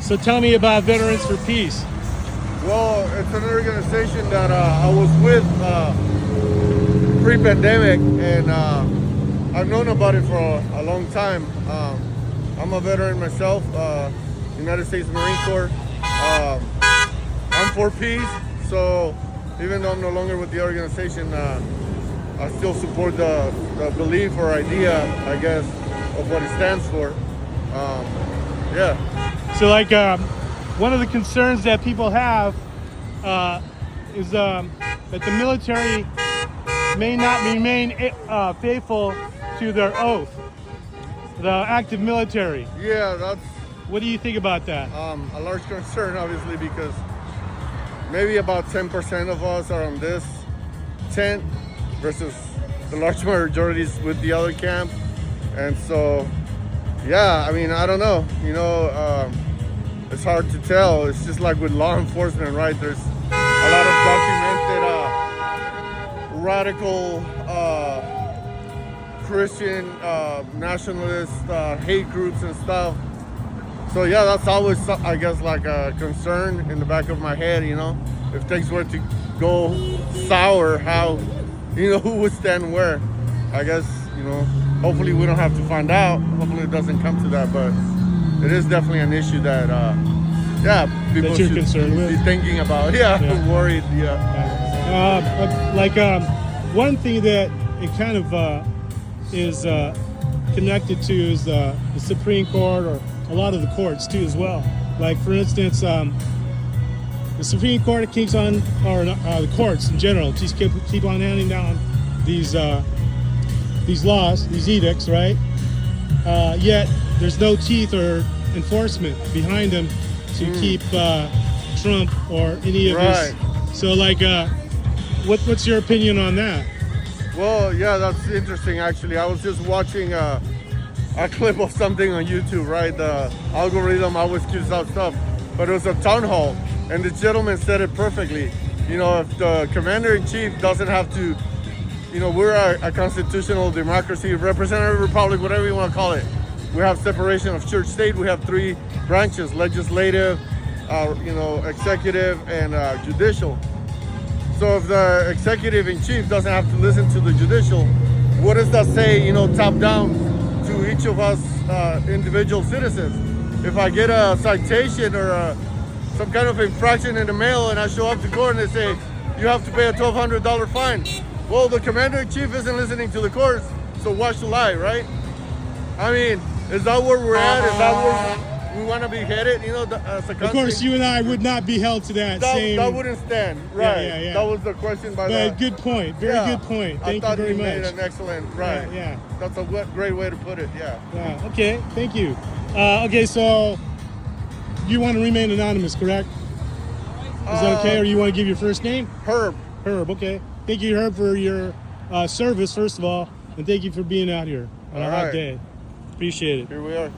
So tell me about Veterans for Peace. Well, it's an organization that I was with pre-pandemic, and I've known about it for a long time. I'm a veteran myself, United States Marine Corps. I'm for peace, so even though I'm no longer with the organization, I still support the belief or idea, I guess, of what it stands for. Yeah. So like one of the concerns that people have is that the military may not remain faithful to their oath, the active military. Yeah, that's What do you think about that? a large concern, obviously, because maybe about 10% of us are on this tent versus the large majority is with the other camp. And so, yeah, I mean, I don't know. It's hard to tell. It's just like with law enforcement, right? There's a lot of documented radical Christian nationalist hate groups and stuff. So yeah, that's always, I guess, like a concern in the back of my head, if things were to go sour, how, who would stand where. I guess, hopefully we don't have to find out. Hopefully it doesn't come to that, but it is definitely an issue that, people That you're should concerned be with? thinking about. Yeah, worried, yeah. One thing that it kind of is connected to is the Supreme Court, or a lot of the courts too as well. Like for instance, the Supreme Court keeps on, or the courts in general, just keep on handing down these laws, these edicts, right? Yet there's no teeth or enforcement behind them to keep Trump or any of his. So like, what's your opinion on that? Well, yeah, that's interesting, actually. I was just watching a clip of something on YouTube, right? The algorithm always gives out stuff. But it was a town hall, and the gentleman said it perfectly. If the commander-in-chief doesn't have to, we're a constitutional democracy, representative republic, whatever you want to call it. We have separation of church-state. We have three branches: legislative, executive, and judicial. So if the executive in chief doesn't have to listen to the judicial, what does that say, top down to each of us individual citizens? If I get a citation or some kind of infraction in the mail and I show up to court and they say, you have to pay a $1,200 fine. Well, the commander in chief isn't listening to the courts, so why should I, right? I mean, is that where we're at? Is that where we want to be headed, as a country? Of course, you and I would not be held to that same. That wouldn't stand, right? Yeah. That was the question by But good point. Very good point. Thank you very much. Made an excellent, right? Yeah. That's a great way to put it. Yeah. Yeah. Okay. Thank you. Okay, so you want to remain anonymous, correct? Is that okay, or you want to give your first name? Herb. Herb. Okay. Thank you, Herb, for your service, first of all, and thank you for being out here on a hot day. Appreciate it. Here we are.